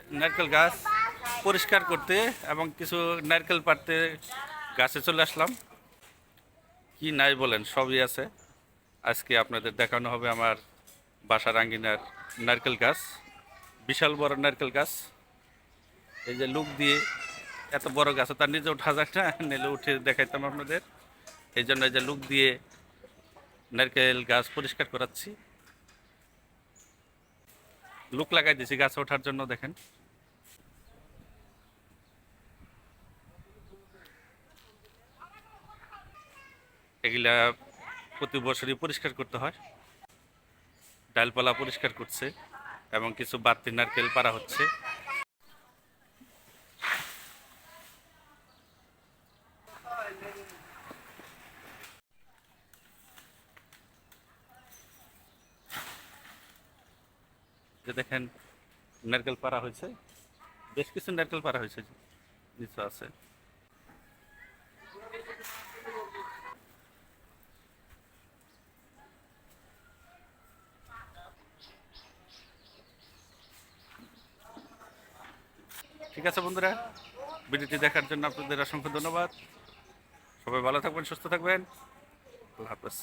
নারকেল গাছ পরিষ্কার করতে এবং কিছু নারকেল পাড়তে গাছে চলে আসলাম। কি নাই বলেন, সবই আছে। আজকে আপনাদের দেখানো হবে আমার বাসার আঙ্গিনার নারকেল গাছ, বিশাল বড় নারকেল গাছ। এই যে লুক দিয়ে এত বড় গাছ তার নিজে উঠা যাক না, নিলে উঠে দেখাইতাম আপনাদের। এই জন্য এই যে লুক দিয়ে নারকেল গাছ পরিষ্কার করাচ্ছি, লুক লাগাই দিয়েছি গাছে ওঠার জন্য। দেখেন এগুলা প্রতি বছরই পরিষ্কার করতে হয়। ডালপালা পরিষ্কার করছে এবং কিছু বাড়তি নারকেল পাড়া হচ্ছে। যে দেখেন নারকেল পাড়া হয়েছে, বেশ কিছু নারকেল পাড়া হয়েছে, নিচু আছে। ঠিক আছে বন্ধুরা, ভিডিওটি দেখার জন্য আপনাদের অসংখ্য ধন্যবাদ। সবাই ভালো থাকবেন, সুস্থ থাকবেন। আল্লাহ হাফেজ।